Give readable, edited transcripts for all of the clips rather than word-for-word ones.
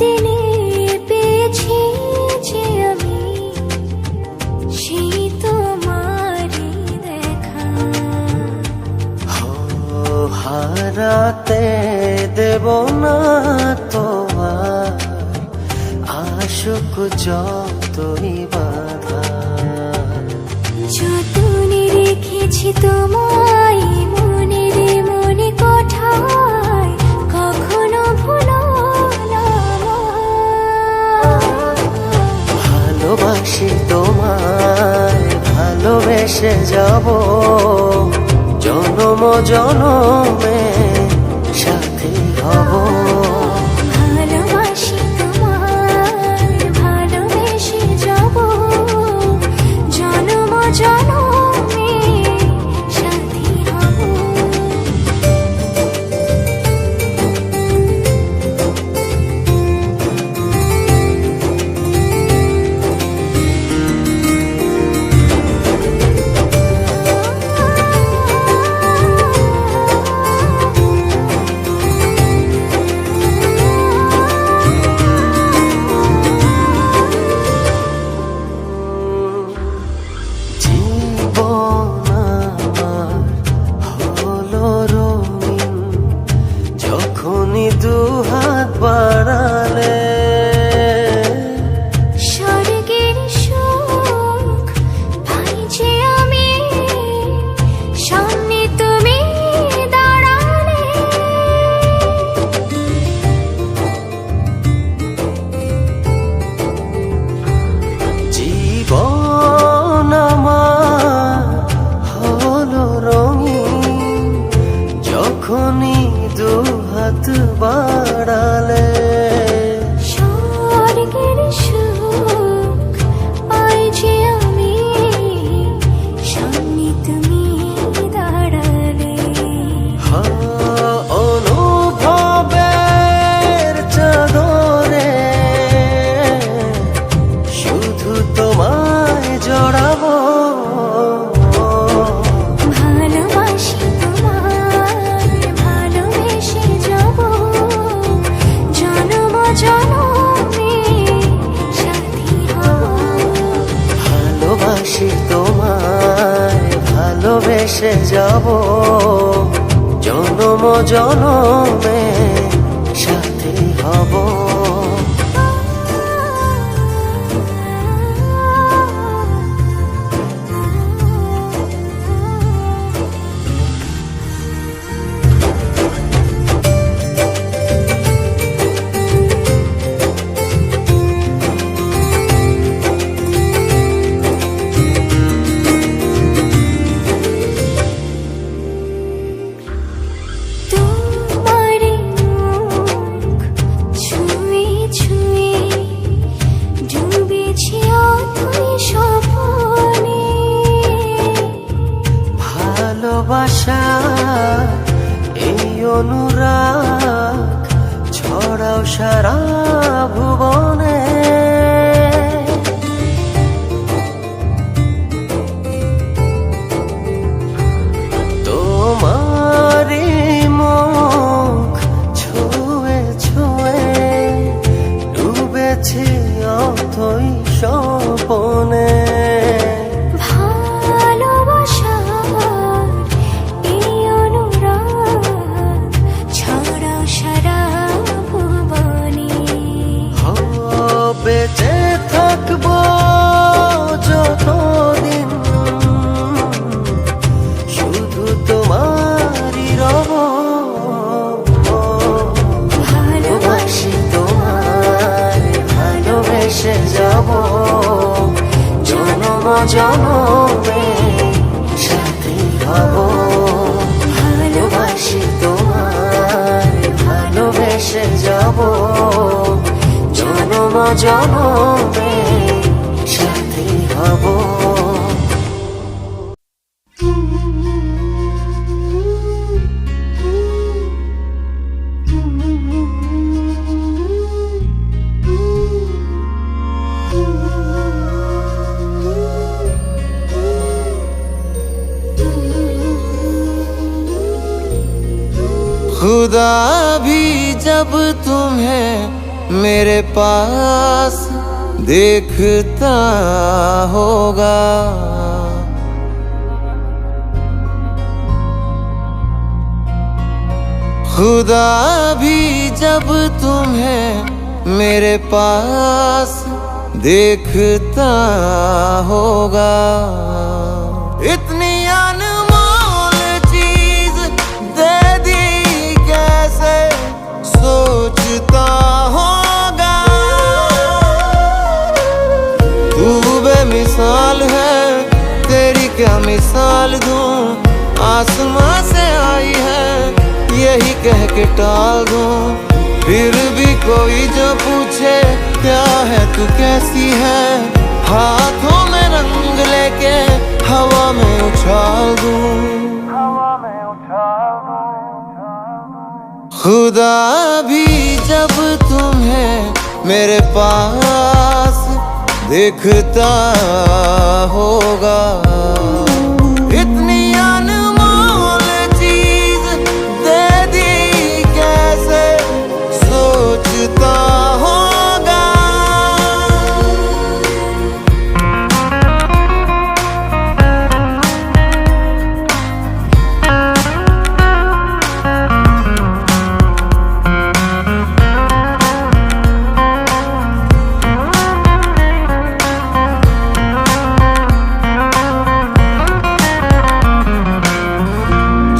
দিনে পেয়েছি যে আমি সেই তোমারই দেখা। হারাতে দেব না তোমার আশুক যতই বাধা। যতনে রেখেছি তোমায় মনের মনে কোঠায়, কখনো ভুলো না। ভালোবাসি তোমায়, ভালোবেসে যাব জনম জনমে সাথী হব। ভালোবাসি তোমায়, ভালোবেসে যাব জনম জনমে সাথী হব। জীবন আমার হলো রঙিন যখনই দুহাত বাড়ালে। স্বর্গের সুখ পাই যে আমি সামনে তুমি দাঁড়ালে। জীবন আমার হলো রঙিন যখনই দুহাত বাড়ালে। স্বর্গের সুখ পাই যে আমি সামনে তুমি দাঁড়ালে। অনুভবের চাদরে শুধু তোমায় জড়াবো। ভালোবাসি তোমায়, ভালোবেসে যাব জনম জনমে সাথী হব। ভালোবাসি তোমায়, ভালোবেসে যাব জনম জনমে সাথী হব। তোমার মুখ ছুঁয়ে ছুঁয়ে ডুবেছি অথই স্বপ্নে। ভালোবাসা এই অনুরাগ ছড়াও সারা ভুবনে। তোমারি মুখ ছুঁয়ে ছুঁয়ে ডুবেছি অথই স্বপনে। ভালোবাসার এই অনুরাগ ছড়াও সারা ভুবনে। বেঁচে থাকবো যতদিন শুধু তোমারই রব। ভালোবাসি তোমায়, ভালোবেসে যাব জনম জনমে সাথী হব। ভালোবাসি তোমায়, ভালোবেসে যাব জনম জনমে সাথী হব। खुदा भी जब तुम्हें मेरे पास देखता होगा। खुदा भी जब तुम्हें मेरे पास देखता होगा। इतनी अनमोल चीज दे दी कैसे सोचता होगा। तू बेमिसाल है, तेरी क्या मिसाल दूं। आसमां से आई है यही कह के टाल दूं। फिर भी कोई जो पूछे क्या है तू कैसी है, हाथों में रंग लेके हवा में उछाल दूं। खुदा भी जब तुम्हें मेरे पास देखता होगा। इतनी अनमोल चीज दे दी कैसे सोचता होगा।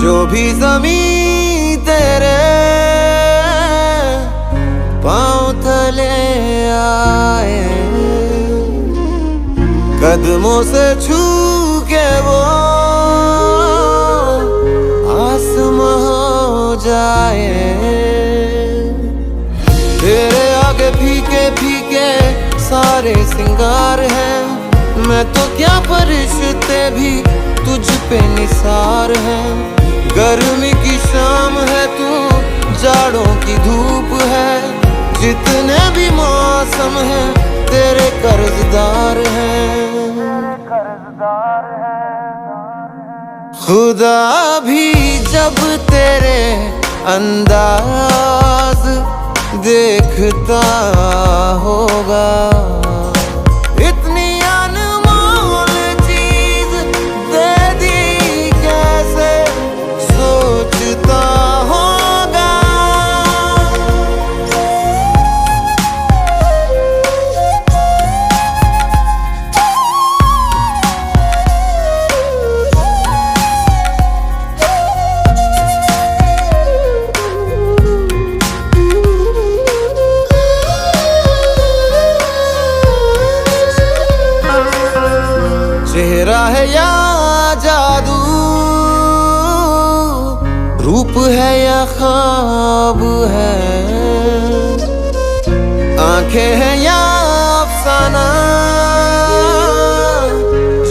जो भी ज़मीं तेरे पाँव तले आए, कदमों से छू के वो आसमां हो जाए। तेरे आगे फीके फीके सारे सिंगार हैं, मैं तो क्या फरिश्ते भी तुझ पे निसार हैं। गर्मी की शाम है तू, जाड़ों की धूप है, जितने भी मौसम हैं तेरे कर्जदार हैं। खुदा भी जब तेरे अंदाज देखता होगा। इतनी अनमोल चीज दे दी कैसे सोचता होगा। चेहरा है या जादू, रूप है या ख्वाब है, आंखें हैं या अफसाना,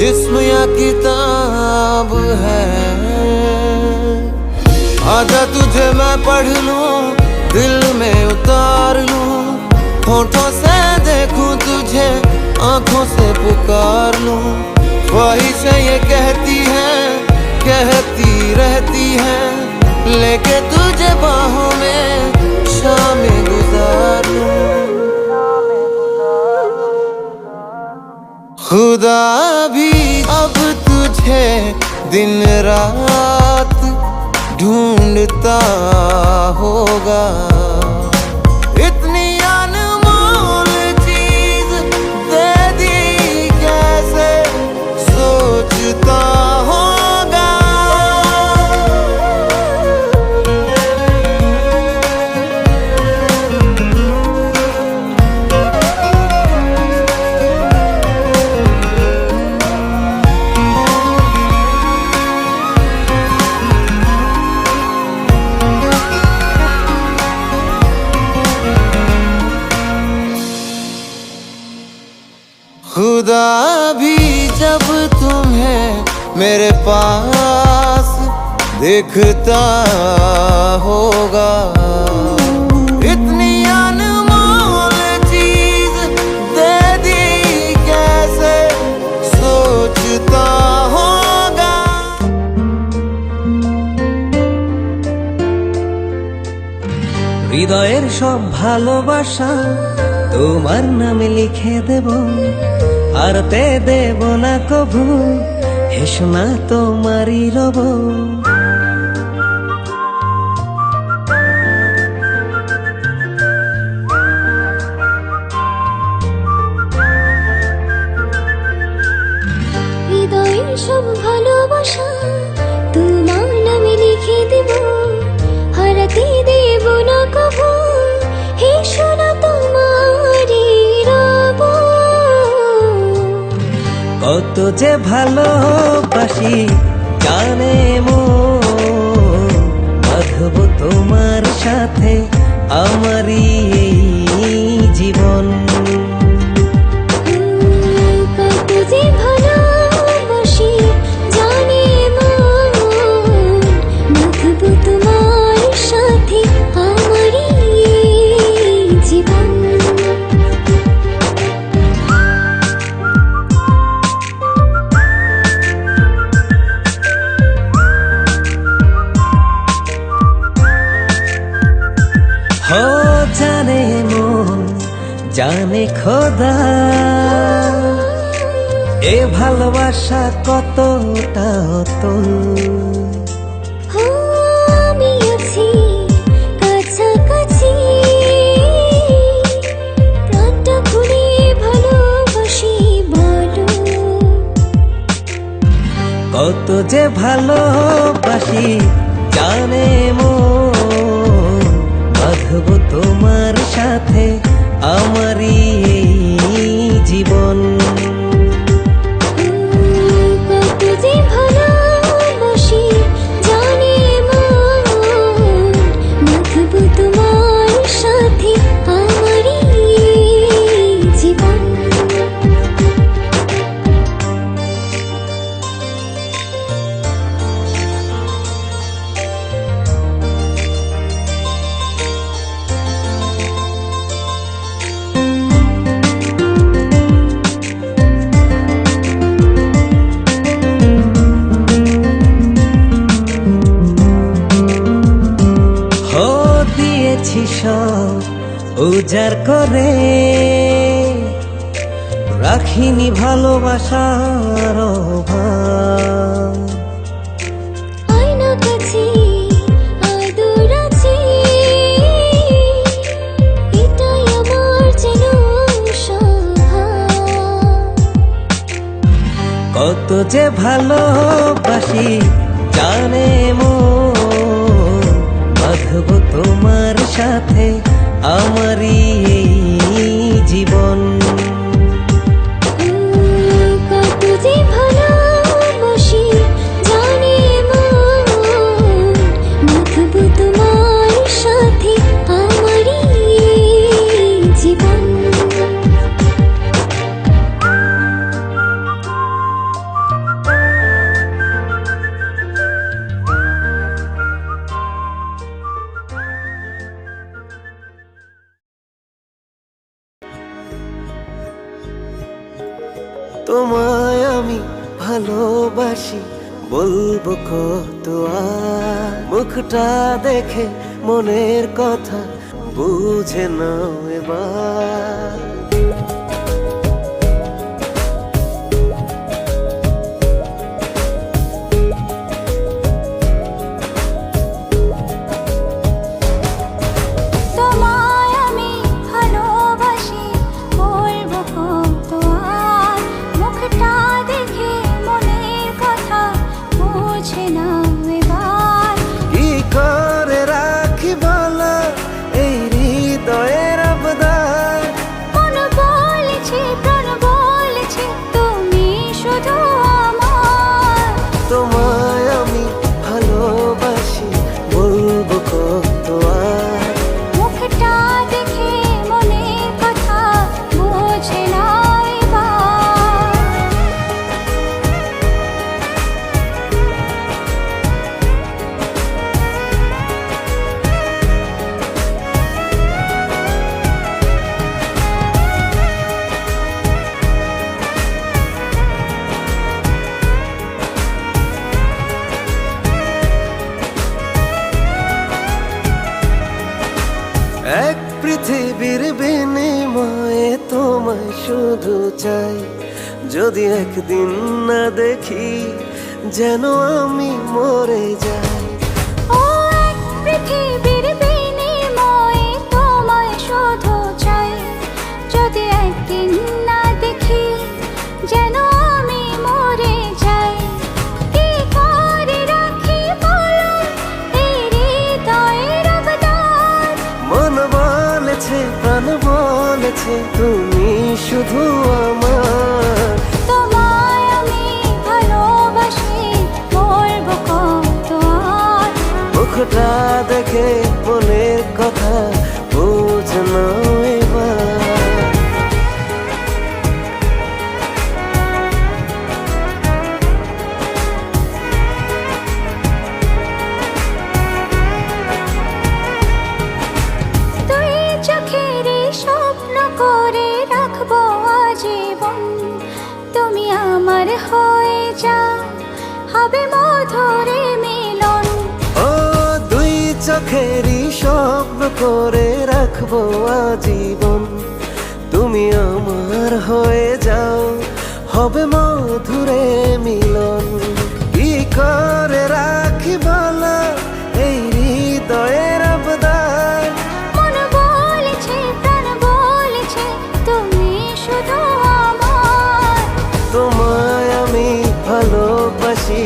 जिस्म या किताब है। आजा तुझे मैं पढ़ लूं, दिल में उतार लूं, होठों से देखूं तुझे, आंखों से पुकार लूं। ख्वाहिशें ये कहती हैं, कहती रहती हैं, लेके तुझे बाहों में शामें गुजार लूं। खुदा भी अब तुझे दिन रात ढूंढता होगा। इतनी अनमोल चीज दे दी कैसे सोचता होगा। खुदा भी जब तुम्हें मेरे पास देखता होगा। इतनी अनमोल चीज दे दी कैसे सोचता होगा। হৃদয়ের সব ভালোবাসা তোমার নামে লিখে দেব, হারতে দেব না কভু, হেসো না তোমারই রব। হৃদয়ের সব ভালোবাসা তোমার নামে লিখে দেব, হারাতে দেব না কভু, হে সোনা তোমারই রব। কত যে ভালোবাসি জানে মন, বাঁধব তোমার সাথে আমারই এই জীবন। কত যে ভালোবাসি জানে মন, বাঁধব তোমার সাথে আমারই এই জীবন। हो जाने मन जाने খোদা, এ ভালোবাসা কতটা অতল। আমি আছি কাছাকাছি, প্রাণটা খুলে ভালোবাসি বলো। কত যে ভালোবাসি জানে মন, বাঁধব তোমার সাথে আমারই এই জীবন। কত যে ভালোবাসি জানে মন, বাঁধব তোমার সাথে আমারই এই জীবন। हो দিয়েছি সব উজাড় করে, রাখিনি ভালোবাসার অভাব। আয়না কাছে আদর আছে, এটাই আমার যেন স্বভাব। কত যে ভালোবাসি জানে মন, বাঁধব তোমার সাথে আমারই এই জীবন। কত যে ভালোবাসি জানে মন, বাঁধব তোমার সাথে আমারই এই জীবন। তোমায় আমি ভালোবাসি বলবো কত আর, মুখটা দেখে মনের কথা বুঝে নাও এবার। তোমায় আমি ভালোবাসি বলবো কত আর, মুখটা দেখে মনের কথা বুঝে নাও এবার। কি করে রাখি বলো এই হৃদয়ের আবদার, তোমায় শুধু চাই। যদি একদিন না দেখি যেন আমি মরে যাই। ও এক পৃথিবীর বিনিময়ে তোমায় শুধু চাই। যদি একদিন না দেখি যেন আমি মরে যাই। কি করে রাখি বলো এই হৃদয়ের অবদান। মন বলেছে প্রাণ বলেছে তুমি শুধু আমার। তোমায় আমি ভালোবাসি, বলবো কত আর। মুখটা দেখে মনের কথা বুঝ নাও এবার। তুই চোখেরই স্বপ্ন করে রাখবো আজীবন। তুমি আমার হয়ে যাও, হবে মধুরে মিলন। ও দুই চোখেরই স্বপ্ন করে রাখবো আজীবন। তুমি আমার হয়ে যাও, হবে মধুরে মিলন। কি করে রাখি বলো এই হৃদয়ের অবদান। মন বলেছে প্রাণ বলেছে তুমি শুধু আমার। তোমায় আমি ভালোবাসি,